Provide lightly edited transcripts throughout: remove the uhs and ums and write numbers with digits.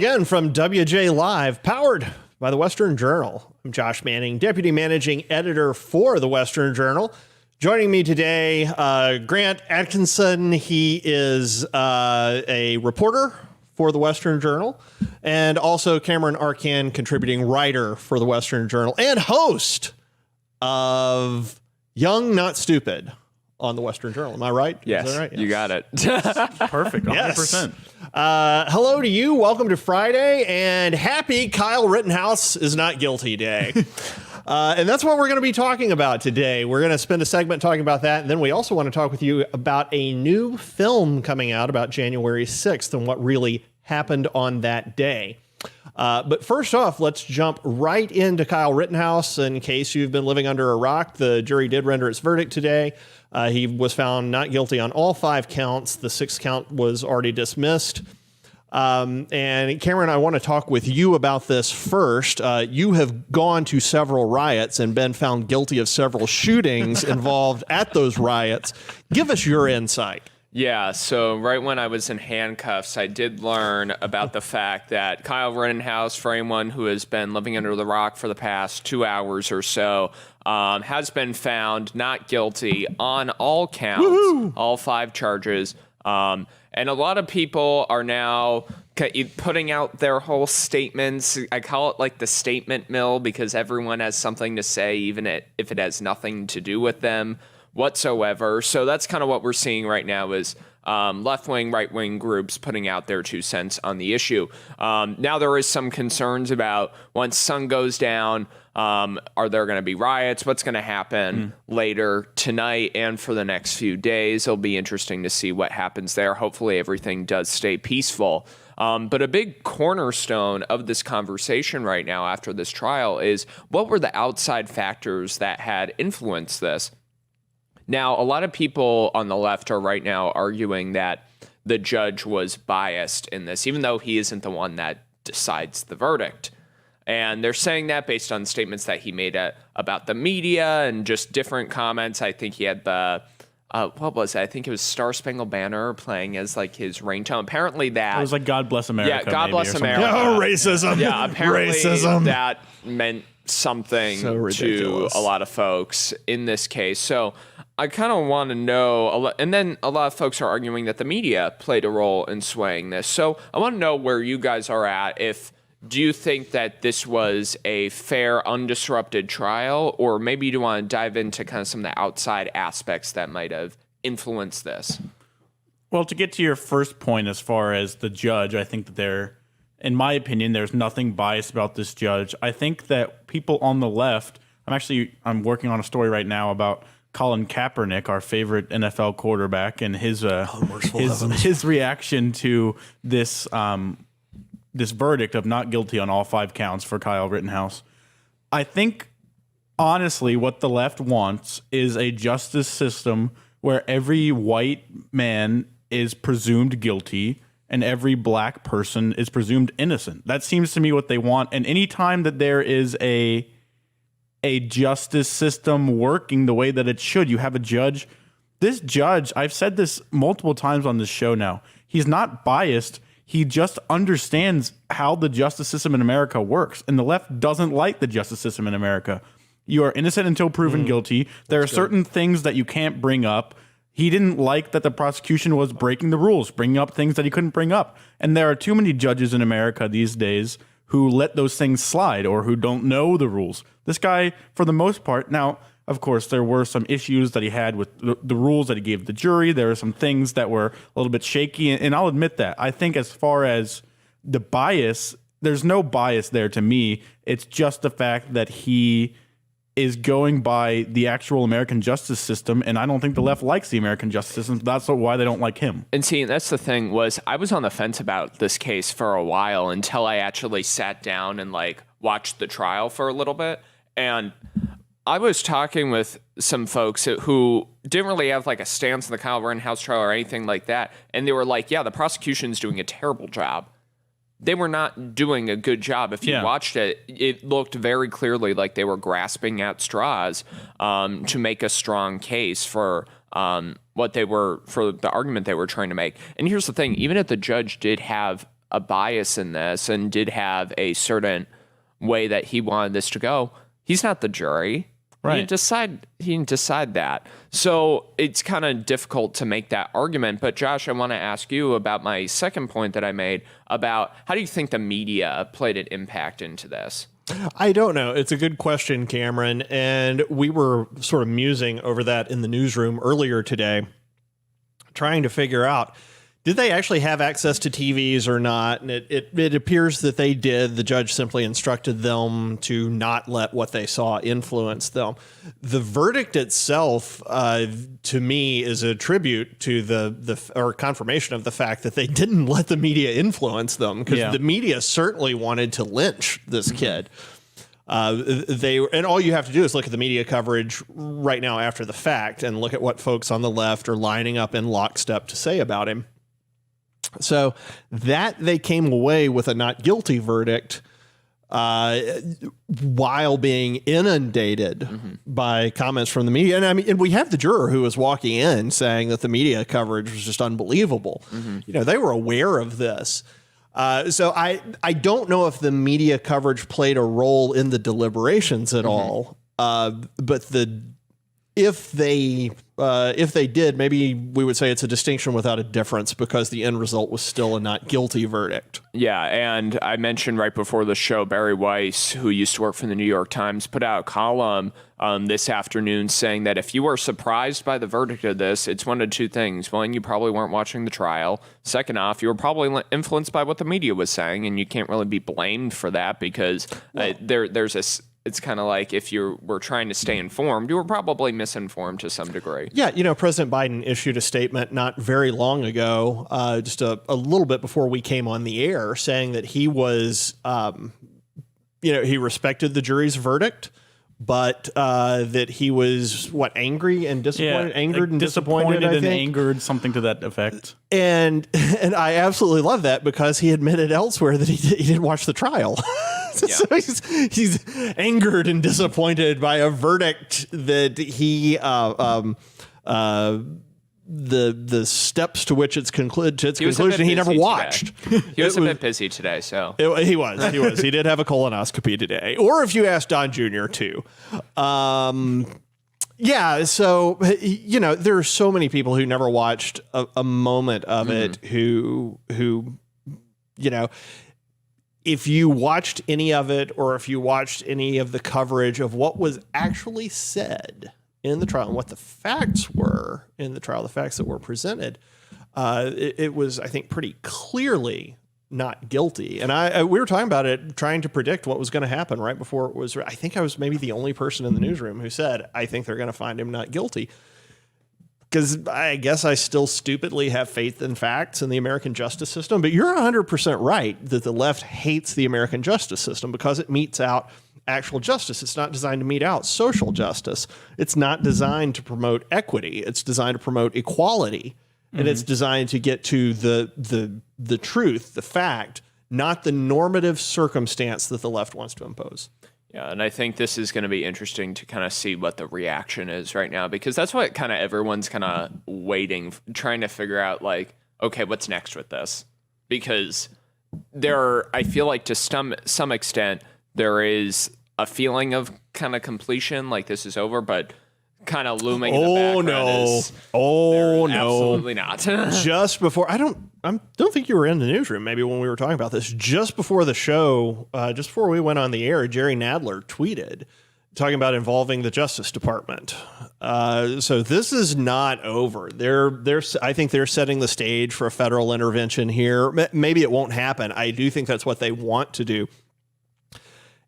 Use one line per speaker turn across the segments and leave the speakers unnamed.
again from WJ Live, powered by the Western Journal. I'm Josh Manning, Deputy Managing Editor for the Western Journal. Joining me today, Grant Atkinson. He is a reporter for the Western Journal, and also Cameron Arcan, contributing writer for the Western Journal and host of Young Not Stupid on the Western Journal. Am I right?
Yes,
Is that right?
you got it.
Perfect, 100%.
Yes. Hello to you. Welcome to Friday, and happy Kyle Rittenhouse is not guilty day. And that's what we're going to be talking about today. We're going to spend a segment talking about that, and then we also want to talk with you about a new film coming out about January 6th and what really happened on that day. But first off, let's jump right into Kyle Rittenhouse. In case you've been living under a rock, the jury did render its verdict today. He was found not guilty on all 5 counts. The 6th count was already dismissed. And Cameron, I want to talk with you about this first. You have gone to several riots and been found guilty of several shootings involved at those riots. Give us your insight.
Yeah, so right when I was in handcuffs, I did learn about the fact that Kyle Rittenhouse, for anyone who has been living under the rock for the past 2 hours or so, has been found not guilty on all counts, all 5 charges. And a lot of people are now putting out their whole statements. I call it like the statement mill because everyone has something to say, even if it has nothing to do with them whatsoever. So that's kind of what we're seeing right now is left-wing, right-wing groups putting out their 2 cents on the issue. Now there is some concerns about once sun goes down, are there going to be riots? What's going to happen later tonight and for the next few days? It'll be interesting to see what happens there. Hopefully everything does stay peaceful. But a big cornerstone of this conversation right now after this trial is what were the outside factors that had influenced this? Now, a lot of people on the left are right now arguing that the judge was biased in this, even though he isn't the one that decides the verdict. And they're saying that based on statements that he made about the media and just different comments. I think he had the, what was it? I think it was Star Spangled Banner playing as like his ringtone. Apparently that...
It was like God Bless America.
Yeah, God Bless America.
Oh, racism.
Yeah, apparently
racism.
That meant something to a lot of folks in this case. So I kind of want to know, and then a lot of folks are arguing that the media played a role in swaying this. So I want to know where you guys are at. Do you think that this was a fair, undisrupted trial, or maybe you want to dive into kind of some of the outside aspects that might have influenced this?
Well, to get to your first point as far as the judge, I think that in my opinion, there's nothing biased about this judge. I think that people on the left, I'm working on a story right now about Colin Kaepernick, our favorite NFL quarterback, and his reaction to this this verdict of not guilty on all 5 counts for Kyle Rittenhouse. I think, honestly, what the left wants is a justice system where every white man is presumed guilty and every black person is presumed innocent. That seems to me what they want. And any time that there is a justice system working the way that it should, you have a judge. This judge, I've said this multiple times on this show now, he's not biased. He just understands how the justice system in America works. And the left doesn't like the justice system in America. You are innocent until proven guilty. There are certain things that you can't bring up. He didn't like that the prosecution was breaking the rules, bringing up things that he couldn't bring up. And there are too many judges in America these days who let those things slide or who don't know the rules. This guy, for the most part, now, of course, there were some issues that he had with the rules that he gave the jury. There are some things that were a little bit shaky, and I'll admit that. I think as far as the bias, there's no bias there to me. It's just the fact that he is going by the actual American justice system, and I don't think the left likes the American justice system. That's why they don't like him.
And see, that's the thing was I was on the fence about this case for a while until I actually sat down and watched the trial for a little bit. And I was talking with some folks who didn't really have a stance on the Kyle Rittenhouse trial or anything like that. And they were like, yeah, the prosecution's doing a terrible job. They were not doing a good job. If you watched it, it looked very clearly like they were grasping at straws to make a strong case for for the argument they were trying to make. And here's the thing, even if the judge did have a bias in this and did have a certain way that he wanted this to go, he's not the jury.
Right.
He didn't decide that. So it's kind of difficult to make that argument. But Josh, I want to ask you about my second point that I made about how do you think the media played an impact into this?
I don't know. It's a good question, Cameron. And we were sort of musing over that in the newsroom earlier today, trying to figure out, did they actually have access to TVs or not? And it appears that they did. The judge simply instructed them to not let what they saw influence them. The verdict itself, to me, is a tribute to or confirmation of the fact that they didn't let the media influence them, because the media certainly wanted to lynch this kid. And all you have to do is look at the media coverage right now after the fact and look at what folks on the left are lining up in lockstep to say about him. So that they came away with a not guilty verdict while being inundated by comments from the media. And I mean, and we have the juror who was walking in saying that the media coverage was just unbelievable. You know, they were aware of this. So I don't know if the media coverage played a role in the deliberations at all. But if they did, maybe we would say it's a distinction without a difference, because the end result was still a not guilty verdict.
Yeah, and I mentioned right before the show, Barry Weiss, who used to work for the New York Times, put out a column this afternoon saying that if you were surprised by the verdict of this, it's one of two things. One, you probably weren't watching the trial. Second off, you were probably influenced by what the media was saying, and you can't really be blamed for that, because there's a... It's kind of like if you were trying to stay informed, you were probably misinformed to some degree.
Yeah, you know, President Biden issued a statement not very long ago, just a little bit before we came on the air, saying that he was, he respected the jury's verdict, but that he was, angry and disappointed?
Yeah,
angered and disappointed, I think.
and angered, something to that effect.
And I absolutely love that, because he admitted elsewhere that he didn't watch the trial. So he's angered and disappointed by a verdict that he the steps to which it's conclusion he never watched.
He was a bit busy today, so
he was. He did have a colonoscopy today. Or if you ask Don Jr. too. Yeah, so, you know, there are so many people who never watched a moment of it who, you know, if you watched any of it, or if you watched any of the coverage of what was actually said in the trial and what the facts were in the trial, the facts that were presented, it was, I think, pretty clearly not guilty. And we were talking about it, trying to predict what was going to happen right before it was. I think I was maybe the only person in the newsroom who said, I think they're going to find him not guilty. Because I guess I still stupidly have faith in facts in the American justice system. But you're 100% right that the left hates the American justice system because it metes out actual justice. It's not designed to mete out social justice. It's not designed to promote equity. It's designed to promote equality. And it's designed to get to the truth, the fact, not the normative circumstance that the left wants to impose.
Yeah, and I think this is going to be interesting to kind of see what the reaction is right now, because that's what kind of everyone's kind of waiting, trying to figure out, like, okay, what's next with this? Because I feel like to some extent, there is a feeling of kind of completion, like this is over, but kind of looming in the background is...
Oh, no.
Absolutely not.
Just before... I don't think you were in the newsroom, maybe when we were talking about this. Just before the show, just before we went on the air, Jerry Nadler tweeted talking about involving the Justice Department. So this is not over. I think they're setting the stage for a federal intervention here. Maybe it won't happen. I do think that's what they want to do.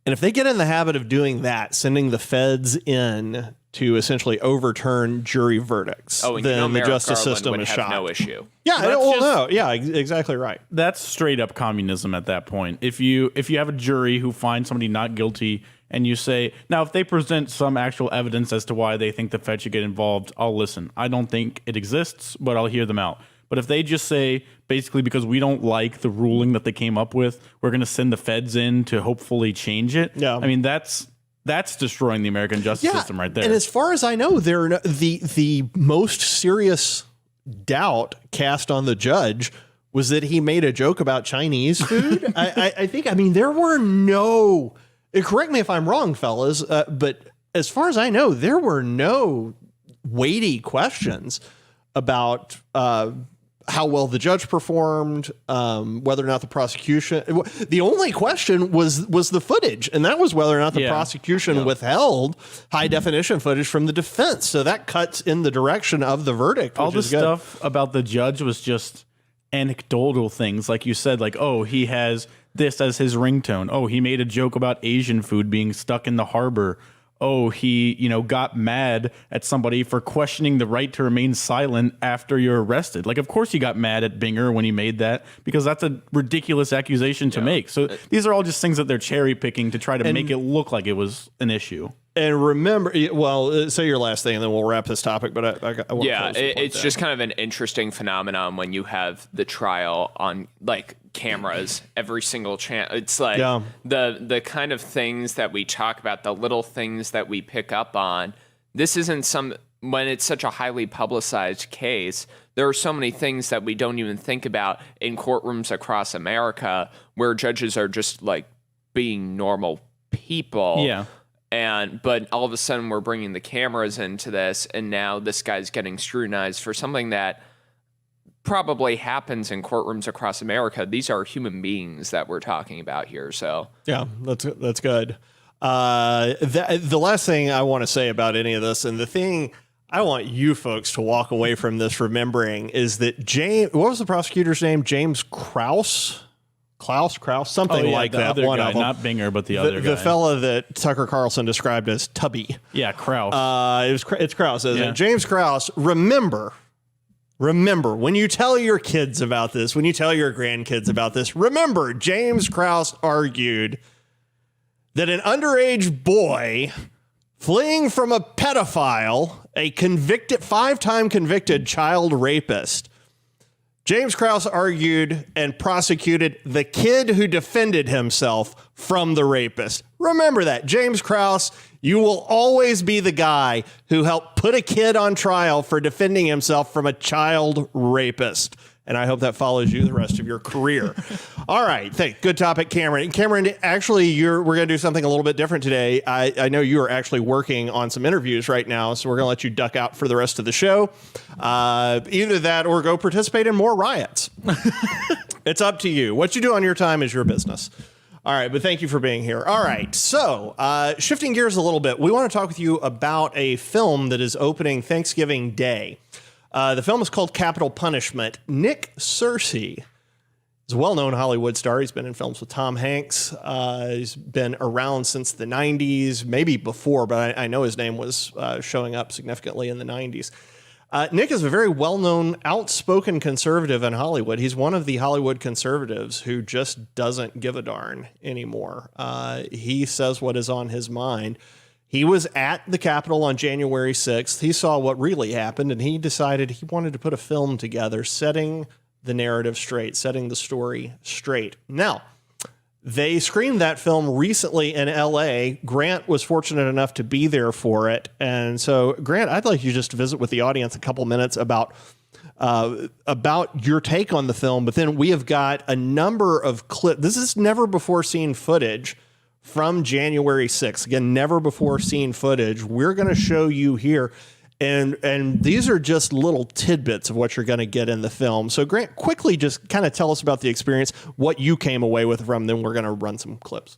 And if they get in the habit of doing that, sending the feds in to essentially overturn jury verdicts, then the justice system is shot.
No issue.
Yeah, yeah, exactly right.
That's straight up communism at that point. If you have a jury who finds somebody not guilty, and you say, now if they present some actual evidence as to why they think the Fed should get involved, I'll listen. I don't think it exists, but I'll hear them out. But if they just say, basically, because we don't like the ruling that they came up with, we're going to send the feds in to hopefully change it. Yeah. I mean, that's destroying the American justice system right there.
And as far as I know, the most serious doubt cast on the judge was that he made a joke about Chinese food. I think, I mean, there were no, correct me if I'm wrong, fellas, but as far as I know, there were no weighty questions about how well the judge performed, whether or not the prosecution. The only question was the footage, and that was whether or not the prosecution withheld high definition footage from the defense. So that cuts in the direction of the verdict.
All the stuff about the judge was just anecdotal things, like you said, like, oh, he has this as his ringtone. Oh, he made a joke about Asian food being stuck in the harbor. Oh, he, got mad at somebody for questioning the right to remain silent after you're arrested. Like, of course he got mad at Binger when he made that, because that's a ridiculous accusation to make. So these are all just things that they're cherry picking to try to make it look like it was an issue.
And remember, well, say your last thing, and then we'll wrap this topic. But I want
it's just kind of an interesting phenomenon when you have the trial on like cameras every single chance. It's like the kind of things that we talk about, the little things that we pick up on. This isn't when it's such a highly publicized case. There are so many things that we don't even think about in courtrooms across America where judges are just like being normal people.
Yeah.
But all of a sudden we're bringing the cameras into this, and now this guy's getting scrutinized for something that probably happens in courtrooms across America. These are human beings that we're talking about here. So
yeah, that's good. The last thing I want to say about any of this, and the thing I want you folks to walk away from this remembering, is that what was the prosecutor's name? James Krause, something like that.
One
guy,
of them, not Binger, but the other guy,
the fella that Tucker Carlson described as Tubby.
Yeah, Krause.
It's Krause, isn't it? James Krause. Remember, when you tell your kids about this, when you tell your grandkids about this, remember James Krause argued that an underage boy fleeing from a pedophile, a 5-time convicted child rapist. James Krause argued and prosecuted the kid who defended himself from the rapist. Remember that. James Krause, you will always be the guy who helped put a kid on trial for defending himself from a child rapist. And I hope that follows you the rest of your career. All right. Good topic, Cameron. Cameron, actually, we're going to do something a little bit different today. I know you are actually working on some interviews right now, so we're going to let you duck out for the rest of the show. Either that or go participate in more riots. It's up to you. What you do on your time is your business. All right, but thank you for being here. All right, so shifting gears a little bit, we want to talk with you about a film that is opening Thanksgiving Day. The film is called Capital Punishment. Nick Searcy is a well-known Hollywood star. He's been in films with Tom Hanks. He's been around since the 90s, maybe before, but I know his name was showing up significantly in the 90s. Nick is a very well-known, outspoken conservative in Hollywood. He's one of the Hollywood conservatives who just doesn't give a darn anymore. He says what is on his mind. He was at the Capitol on January 6th. He saw what really happened, and he decided he wanted to put a film together, setting the narrative straight, setting the story straight. Now, they screened that film recently in L.A. Grant was fortunate enough to be there for it. And so, Grant, I'd like you just to visit with the audience a couple minutes about your take on the film. But then we have got a number of clips. This is never before seen footage from January 6th. Again, never before seen footage. We're going to show you here. And these are just little tidbits of what you're going to get in the film. So Grant, quickly just kind of tell us about the experience, what you came away with from them. We're going to run some clips.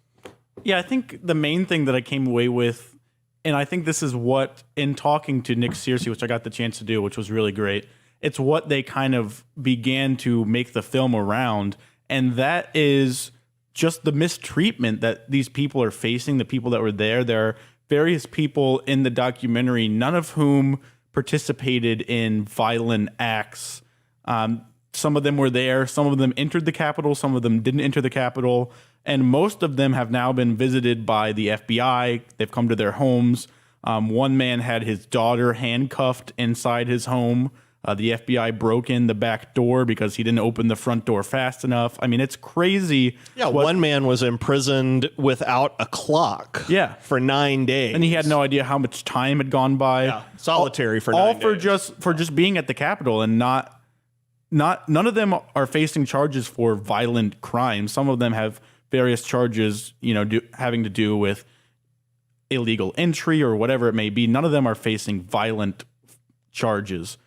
Yeah, I think the main thing that I came away with, and I think this is what, in talking to Nick Searcy, which I got the chance to do, which was really great, it's what they kind of began to make the film around. And that is just the mistreatment that these people are facing, the people that were there. There are various people in the documentary, none of whom participated in violent acts. Some of them were there. Some of them entered the Capitol. Some of them didn't enter the Capitol. And most of them have now been visited by the FBI. They've come to their homes. One man had his daughter handcuffed inside his home. The FBI broke in the back door because he didn't open the front door fast enough. I mean, it's crazy.
Yeah, one man was imprisoned without a clock for 9 days.
And he had no idea how much time had gone by.
Yeah, solitary for 9 days.
All for just being at the Capitol and not none of them are facing charges for violent crimes. Some of them have various charges, having to do with illegal entry or whatever it may be. None of them are facing violent charges,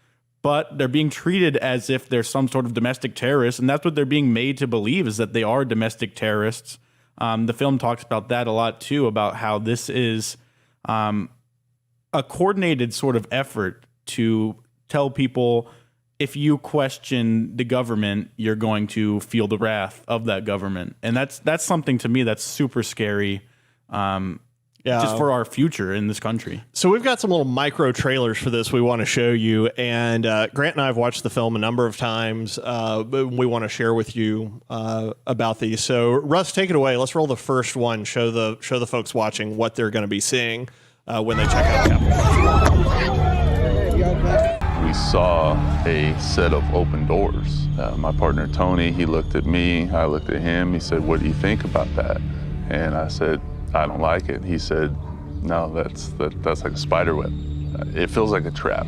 but they're being treated as if they're some sort of domestic terrorists, and that's what they're being made to believe, is that they are domestic terrorists. The film talks about that a lot too, about how this is a coordinated sort of effort to tell people, if you question the government, you're going to feel the wrath of that government. And that's something to me that's super scary, just for our future in this country.
So we've got some little micro trailers for this we want to show you. And Grant and I have watched the film a number of times. We want to share with you about these. So Russ, take it away. Let's roll the first one. Show the folks watching what they're going to be seeing when they check out Capitol.
We saw a set of open doors. My partner Tony, he looked at me, I looked at him. He said, "What do you think about that?" And I said, "I don't like it." He said, "No, that's like a spider web. It feels like a trap."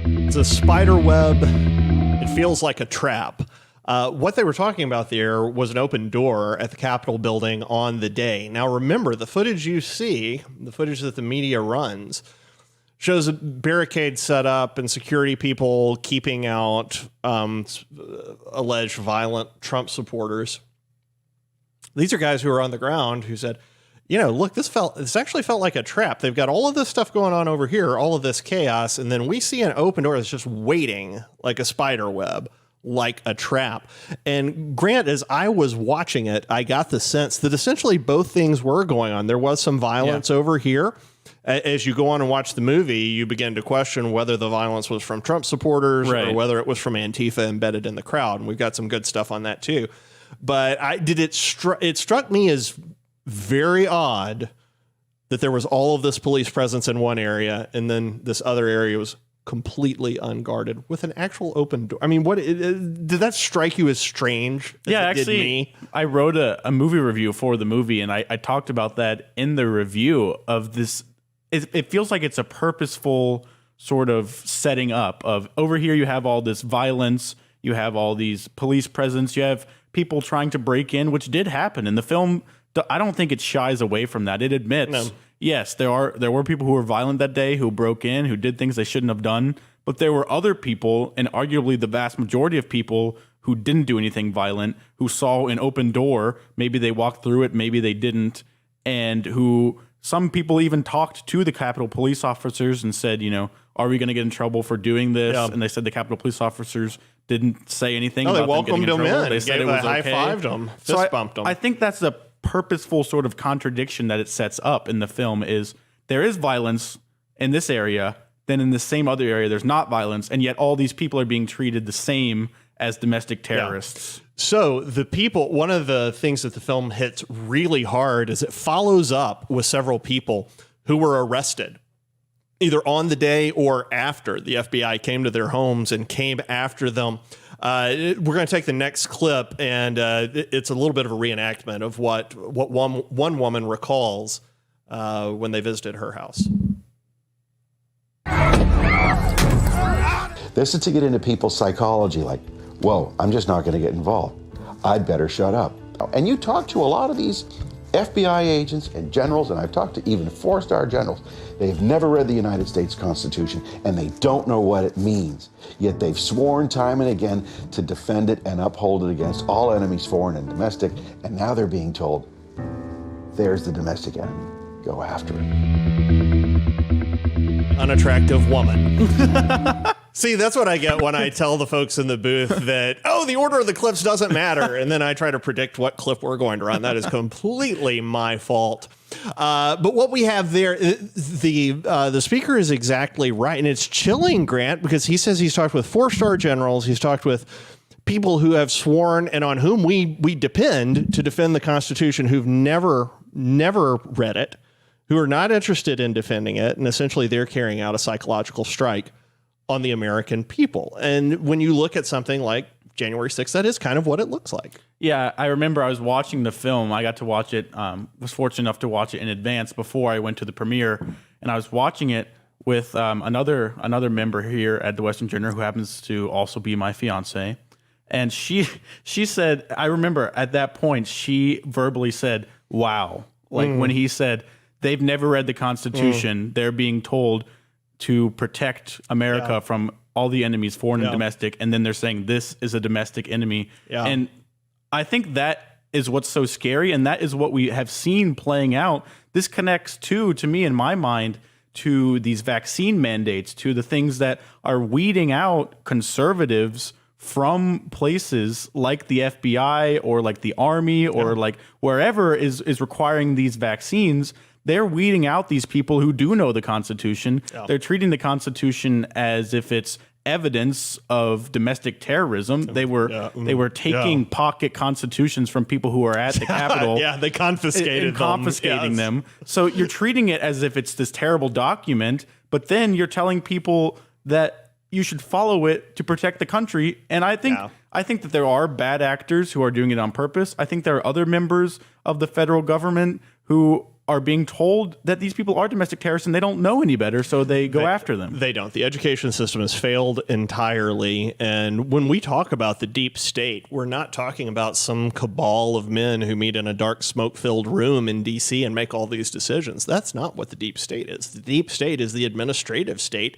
It's a spider web. It feels like a trap. What they were talking about there was an open door at the Capitol building on the day. Now, remember, the footage you see, the footage that the media runs, shows a barricade set up and security people keeping out alleged violent Trump supporters. These are guys who are on the ground who said, look, this actually felt like a trap. They've got all of this stuff going on over here, all of this chaos, and then we see an open door that's just waiting like a spider web, like a trap. And Grant, as I was watching it, I got the sense that essentially both things were going on. There was some violence over here. As you go on and watch the movie, you begin to question whether the violence was from Trump supporters or whether it was from Antifa embedded in the crowd. And we've got some good stuff on that too. But it struck me as very odd that there was all of this police presence in one area and then this other area was completely unguarded with an actual open door. I mean, did that strike you as strange?
Actually, I wrote a movie review for the movie, and I talked about that in the review of this. It feels like it's a purposeful sort of setting up of, over here you have all this violence, you have all these police presence, you have people trying to break in, which did happen in the film. I don't think it shies away from that. It admits, yes, there were people who were violent that day, who broke in, who did things they shouldn't have done, but there were other people, and arguably the vast majority of people, who didn't do anything violent, who saw an open door, maybe they walked through it, maybe they didn't, and who... Some people even talked to the Capitol police officers and said, are we going to get in trouble for doing this? Yeah. And they said the Capitol police officers didn't say anything.
No,
about
they welcomed them in.
They said it was okay.
High-fived them, fist bumped them.
I think that's a purposeful sort of contradiction that it sets up in the film, is there is violence in this area, then in the same other area there's not violence, and yet all these people are being treated the same as domestic terrorists.
Yeah. So one of the things that the film hits really hard is it follows up with several people who were arrested either on the day or after the FBI came to their homes and came after them. We're going to take the next clip, and it's a little bit of a reenactment of what one woman recalls when they visited her house.
This is to get into people's psychology, like, well, I'm just not going to get involved. I'd better shut up. And you talk to a lot of these FBI agents and generals, and I've talked to even 4-star generals. They've never read the United States Constitution, and they don't know what it means. Yet they've sworn time and again to defend it and uphold it against all enemies, foreign and domestic, and now they're being told, there's the domestic enemy. Go after it.
Unattractive woman. See, that's what I get when I tell the folks in the booth that, the order of the clips doesn't matter. And then I try to predict what clip we're going to run. That is completely my fault. But what we have there, the speaker is exactly right. And it's chilling, Grant, because he says he's talked with 4-star generals. He's talked with people who have sworn and on whom we depend to defend the Constitution, who've never read it, who are not interested in defending it. And essentially they're carrying out a psychological strike on the American people. And when you look at something like January 6th, that is kind of what it looks like.
Yeah, I remember I was watching the film. I got to watch it, was fortunate enough to watch it in advance before I went to the premiere. And I was watching it with another member here at the Western Journal who happens to also be my fiance. And she said, I remember at that point, she verbally said, wow. Like when he said, they've never read the Constitution. They're being told to protect America from all the enemies, foreign and domestic. And then they're saying this is a domestic enemy. Yeah. And I think that is what's so scary. And that is what we have seen playing out. This connects to me, in my mind, to these vaccine mandates, to the things that are weeding out conservatives from places like the FBI or like the Army or like wherever is requiring these vaccines. They're weeding out these people who do know the Constitution. Yeah. They're treating the Constitution as if it's evidence of domestic terrorism. They were taking pocket constitutions from people who are at the Capitol.
They confiscating
them. So you're treating it as if it's this terrible document, but then you're telling people that you should follow it to protect the country. And I think that there are bad actors who are doing it on purpose. I think there are other members of the federal government who are being told that these people are domestic terrorists and they don't know any better, so they go after them.
They don't. The education system has failed entirely. And when we talk about the deep state, we're not talking about some cabal of men who meet in a dark, smoke-filled room in D.C. and make all these decisions. That's not what the deep state is. The deep state is the administrative state.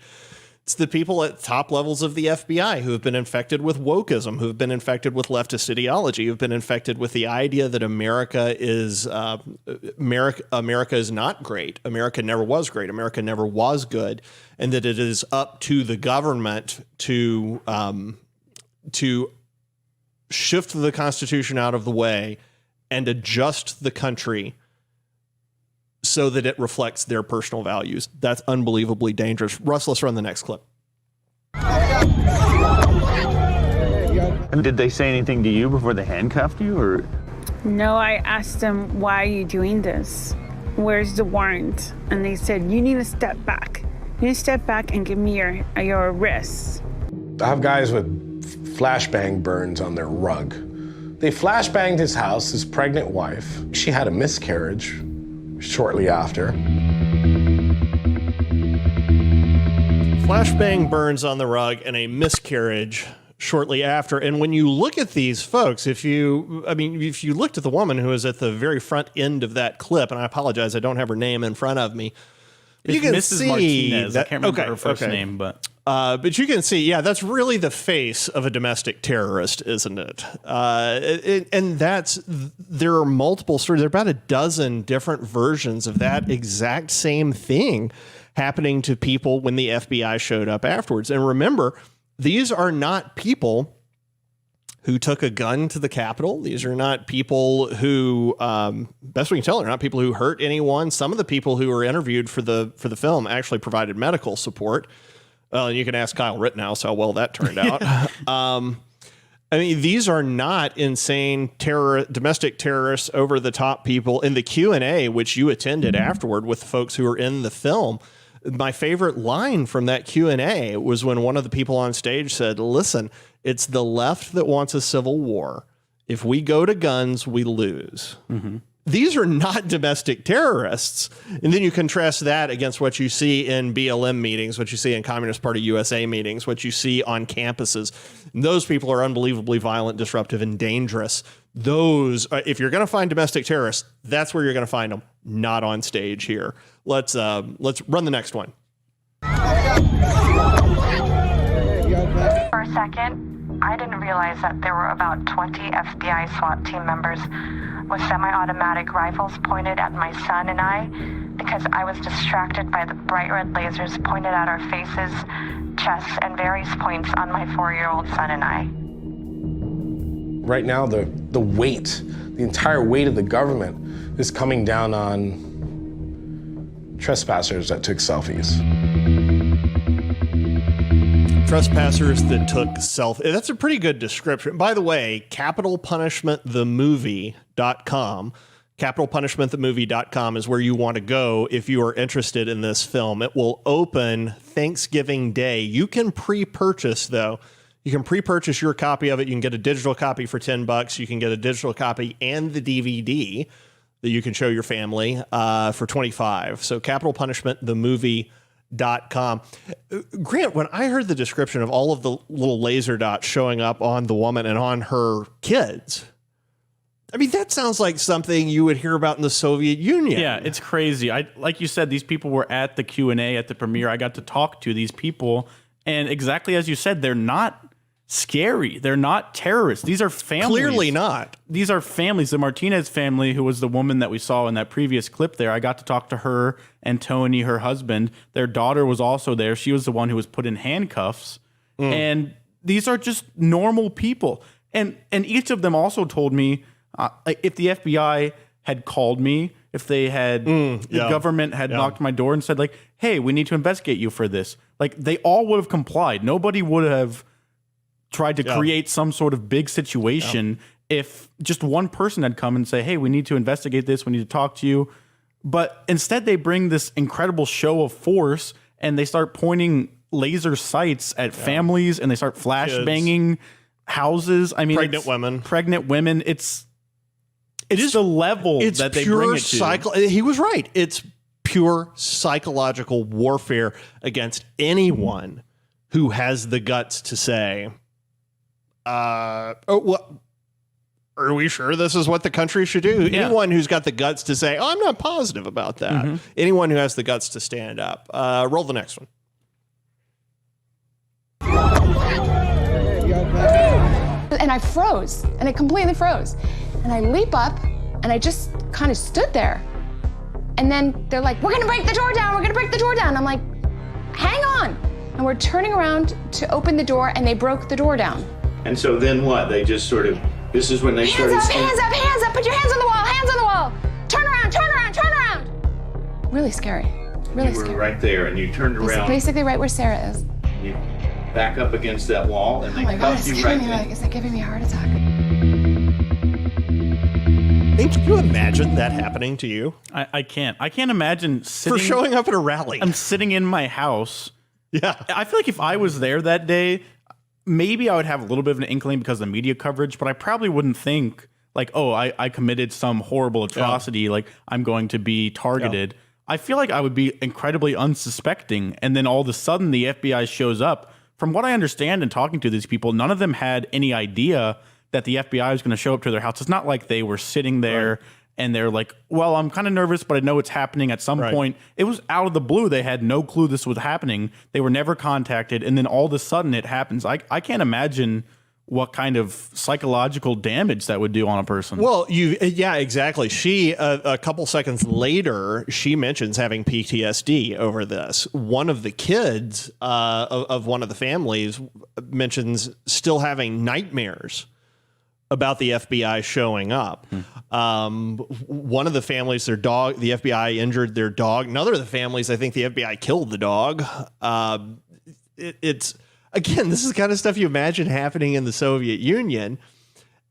It's the people at top levels of the FBI who have been infected with wokeism, who have been infected with leftist ideology, who have been infected with the idea that America is not great. America never was great. America never was good, and that it is up to the government to shift the Constitution out of the way and adjust the country so that it reflects their personal values. That's unbelievably dangerous. Russ, let's run the next clip.
And did they say anything to you before they handcuffed you, or?
No, I asked them, why are you doing this? Where's the warrant? And they said, you need to step back. You need to step back and give me your wrists.
I have guys with flashbang burns on their rug. They flashbanged his house, his pregnant wife. She had a miscarriage shortly after.
Flashbang burns on the rug and a miscarriage shortly after. And when you look at these folks, if you looked at the woman who is at the very front end of that clip, and I apologize, I don't have her name in front of me.
You can Mrs. see Martinez. I can't remember her first name, but
you can see, that's really the face of a domestic terrorist, isn't it? And there are multiple stories. There are about a dozen different versions of that exact same thing happening to people when the FBI showed up afterwards. And remember, these are not people who took a gun to the Capitol. These are not people who, best we can tell, they're not people who hurt anyone. Some of the people who were interviewed for the film actually provided medical support. And you can ask Kyle Rittenhouse how well that turned out. These are not insane domestic terrorists, over the top people. In the Q&A, which you attended afterward with folks who were in the film, my favorite line from that Q&A was when one of the people on stage said, listen, it's the left that wants a civil war. If we go to guns, we lose. Mm-hmm. These are not domestic terrorists. And then you contrast that against what you see in BLM meetings, what you see in Communist Party USA meetings, what you see on campuses. And those people are unbelievably violent, disruptive, and dangerous. Those, if you're going to find domestic terrorists, that's where you're going to find them, not on stage here. Let's run the next one.
For a second, I didn't realize that there were about 20 FBI SWAT team members with semi-automatic rifles pointed at my son and I, because I was distracted by the bright red lasers pointed at our faces, chests, and various points on my 4-year-old son and I.
Right now, the weight, the entire weight of the government is coming down on trespassers that took selfies.
Trespassers that took selfies. That's a pretty good description. By the way, capitalpunishmentthemovie.com. Capitalpunishmentthemovie.com is where you want to go if you are interested in this film. It will open Thanksgiving Day. You can pre-purchase, though. You can pre-purchase your copy of it. You can get a digital copy for $10. You can get a digital copy and the DVD that you can show your family for $25. So capitalpunishmentthemovie.com. Grant, when I heard the description of all of the little laser dots showing up on the woman and on her kids, I mean, that sounds like something you would hear about in the Soviet Union.
Yeah, it's crazy. Like you said, these people were at the Q&A at the premiere. I got to talk to these people, and exactly as you said, they're not scary. They're not terrorists. These are families.
Clearly not.
These are families. The Martinez family, who was the woman that we saw in that previous clip there, I got to talk to her and Tony, her husband. Their daughter was also there. She was the one who was put in handcuffs. And these are just normal people. And each of them also told me, if the FBI had called me, if they had, the government had knocked my door and said, like, hey, we need to investigate you for this, like, they all would have complied. Nobody would have tried to create some sort of big situation if just one person had come and say, hey, we need to investigate this, we need to talk to you. But instead they bring this incredible show of force and they start pointing laser sights at families and they start flashbanging houses. I mean, pregnant women. It's the level that they bring it to.
He was right. It's pure psychological warfare against anyone who has the guts to say, are we sure this is what the country should do? Yeah. Anyone who's got the guts to say, I'm not positive about that. Anyone who has the guts to stand up. Roll the next one.
And I froze, and I completely froze. And I leap up, and I just kind of stood there. And then they're like, we're gonna break the door down, we're gonna break the door down. I'm like, hang on. And we're turning around to open the door, and they broke the door down.
And so then what? They just sort of, this is when they started saying,
hands up, put your hands on the wall, hands on the wall. Turn around, turn around, turn around. Really scary, really scary.
You were right there, and you turned around.
Basically right where Sarah is.
You back up against that wall, and they cuffed you right there.
Is that giving me a heart attack?
Hey, can you imagine that happening to you?
I can't. I can't imagine sitting...
For showing up at a rally.
I'm sitting in my house.
Yeah.
I feel like if I was there that day, maybe I would have a little bit of an inkling because of the media coverage, but I probably wouldn't think, like, oh, I committed some horrible atrocity, like I'm going to be targeted. I feel like I would be incredibly unsuspecting, and then all of a sudden the FBI shows up. From what I understand in talking to these people, none of them had any idea that the FBI was going to show up to their house. It's not like they were sitting there and they're like, well, I'm kind of nervous, but I know it's happening at some point. It was out of the blue. They had no clue this was happening. They were never contacted. And then all of a sudden it happens. I can't imagine what kind of psychological damage that would do on a person.
Well, yeah, exactly. She, a couple seconds later, she mentions having PTSD over this. One of the kids of one of the families mentions still having nightmares about the FBI showing up. One of the families, the FBI injured their dog. Another of the families, I think the FBI killed the dog. It's again, this is the kind of stuff you imagine happening in the Soviet Union.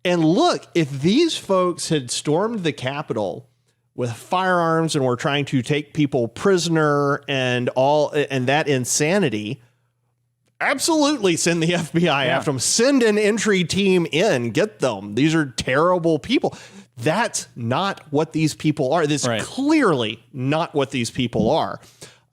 And look, if these folks had stormed the Capitol with firearms and were trying to take people prisoner and that insanity, absolutely send the FBI after them. Send an entry team in. Get them. These are terrible people. That's not what these people are. This is clearly not what these people are.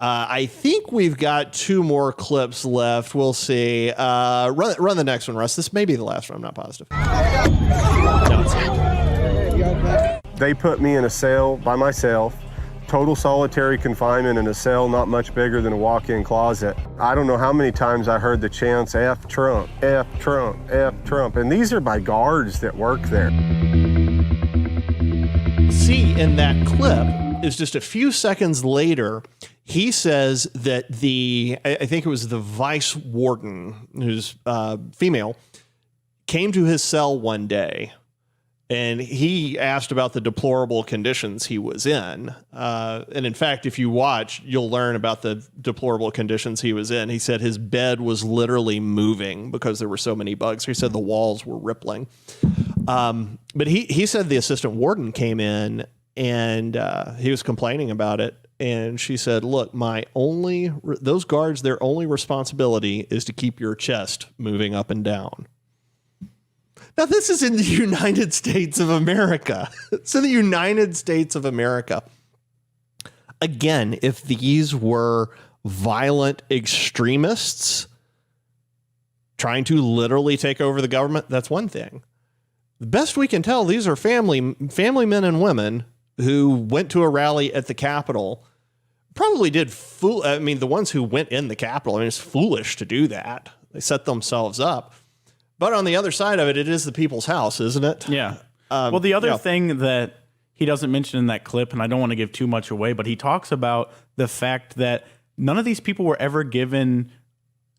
I think we've got two more clips left. We'll see. Run the next one, Russ. This may be the last one. I'm not positive. No, it's not.
They put me in a cell by myself. Total solitary confinement in a cell not much bigger than a walk-in closet. I don't know how many times I heard the chants, F Trump, F Trump, F Trump. And these are by guards that work there.
See, in that clip is just a few seconds later, he says that I think it was the vice warden, who's female, came to his cell one day. And he asked about the deplorable conditions he was in. And in fact, if you watch, you'll learn about the deplorable conditions he was in. He said his bed was literally moving because there were so many bugs. He said the walls were rippling. But he said the assistant warden came in and he was complaining about it. And she said, look, those guards, their only responsibility is to keep your chest moving up and down. Now, this is in the United States of America. It's in the United States of America. Again, if these were violent extremists trying to literally take over the government, that's one thing. The best we can tell, these are family men and women who went to a rally at the Capitol. Probably did the ones who went in the Capitol, it's foolish to do that. They set themselves up. But on the other side of it, it is the people's house, isn't it?
Yeah. Well, the other thing that he doesn't mention in that clip, and I don't want to give too much away, but he talks about the fact that none of these people were ever given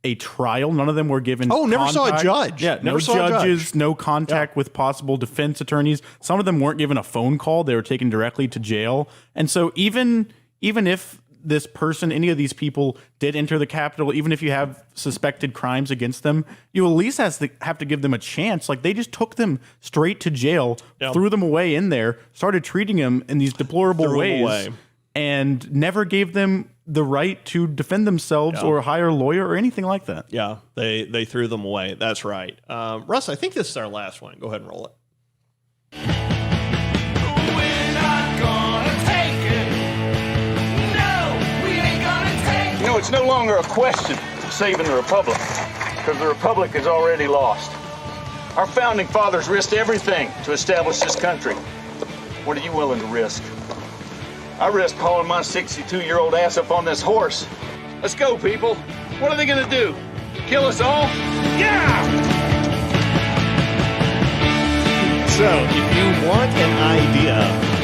a trial. None of them were given
never saw a judge.
Yeah, no judges, no contact with possible defense attorneys. Some of them weren't given a phone call. They were taken directly to jail. And so even if this person, any of these people did enter the Capitol, even if you have suspected crimes against them, you at least have to give them a chance. Like, they just took them straight to jail, threw them away in there, started treating them in these deplorable ways, and never gave them the right to defend themselves or hire a lawyer or anything like that.
Yeah, they threw them away. That's right. Russ, I think this is our last one. Go ahead and roll it.
It's no longer a question of saving the Republic, because the Republic is already lost. Our founding fathers risked everything to establish this country. What are you willing to risk? I risk hauling my 62-year-old ass up on this horse. Let's go, people. What are they going to do? Kill us all? Yeah!
So, if you want an idea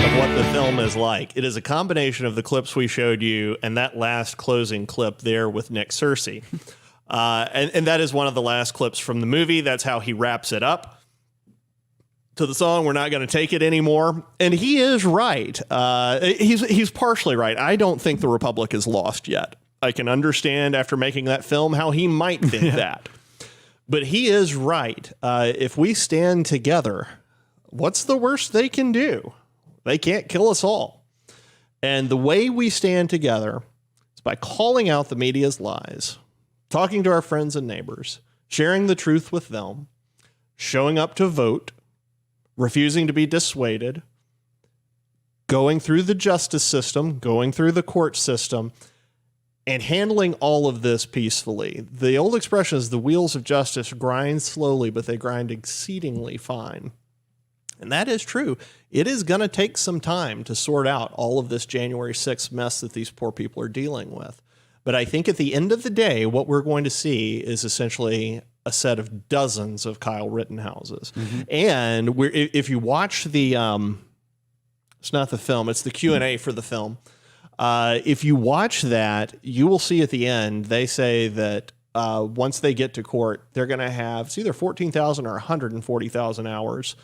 of what the film is like, it is a combination of the clips we showed you and that last closing clip there with Nick Searcy. And that is one of the last clips from the movie. That's how he wraps it up. To the song, "We're Not Going to Take It Anymore." And he is right. He's partially right. I don't think the Republic is lost yet. I can understand after making that film how he might think that. But he is right. If we stand together, what's the worst they can do? They can't kill us all. And the way we stand together is by calling out the media's lies, talking to our friends and neighbors, sharing the truth with them, showing up to vote, refusing to be dissuaded, going through the justice system, going through the court system, and handling all of this peacefully. The old expression is the wheels of justice grind slowly, but they grind exceedingly fine. And that is true. It is going to take some time to sort out all of this January 6th mess that these poor people are dealing with. But I think at the end of the day, what we're going to see is essentially a set of dozens of Kyle Rittenhouses. Mm-hmm. And if you watch the, it's not the film, it's the Q&A for the film. If you watch that, you will see at the end, they say that once they get to court, they're going to have, it's either 14,000 or 140,000 hours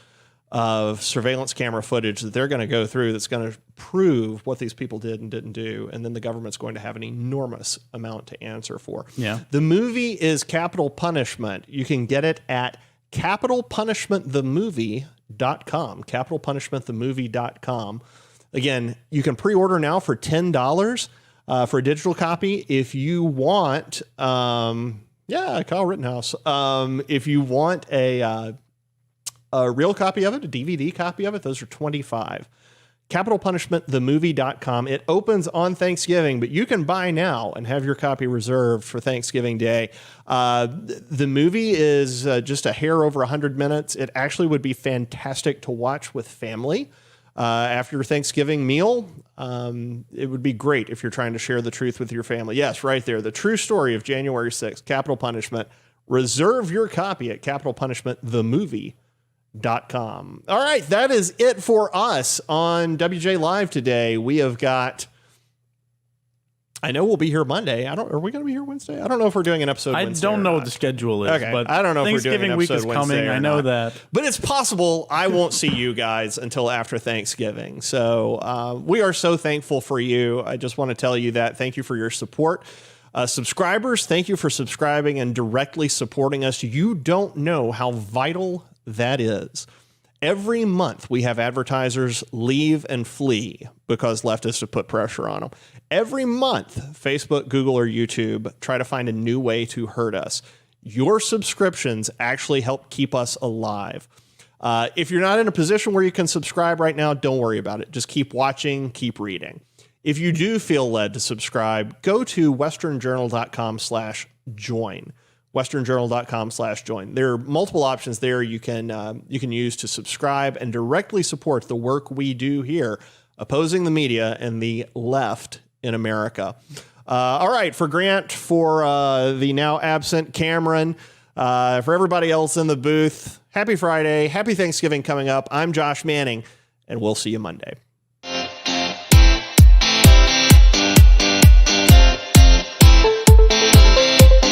of surveillance camera footage that they're going to go through that's going to prove what these people did and didn't do. And then the government's going to have an enormous amount to answer for. Yeah. The movie is Capital Punishment. You can get it at capitalpunishmentthemovie.com, capitalpunishmentthemovie.com. Again, you can pre-order now for $10 for a digital copy. If you want, Kyle Rittenhouse. If you want a real copy of it, a DVD copy of it, those are $25. capitalpunishmentthemovie.com. It opens on Thanksgiving, but you can buy now and have your copy reserved for Thanksgiving Day. The movie is just a hair over 100 minutes. It actually would be fantastic to watch with family after your Thanksgiving meal. It would be great if you're trying to share the truth with your family. Yes, right there. The true story of January 6th, Capital Punishment. Reserve your copy at capitalpunishmentthemovie.com. All right, that is it for us on WJ Live today. We have got, I know we'll be here Monday. Are we going to be here Wednesday? I don't know if we're doing an episode Wednesday.
I don't know what the schedule is.
Okay,
but
I don't know if we're doing
Thanksgiving
an
week
episode
is coming.
Wednesday
I know
not.
that.
But it's possible I won't see you guys until after Thanksgiving. So we are so thankful for you. I just want to tell you that. Thank you for your support. Subscribers, thank you for subscribing and directly supporting us. You don't know how vital that is. Every month we have advertisers leave and flee because leftists have put pressure on them. Every month, Facebook, Google, or YouTube try to find a new way to hurt us. Your subscriptions actually help keep us alive. If you're not in a position where you can subscribe right now, don't worry about it. Just keep watching, keep reading. if you do feel led to subscribe, go to westernjournal.com/join. westernjournal.com/join. There are multiple options there you can use to subscribe and directly support the work we do here, opposing the media and the left in America. All right, for Grant, for the now absent Cameron, for everybody else in the booth, happy Friday, happy Thanksgiving coming up. I'm Josh Manning, and we'll see you Monday.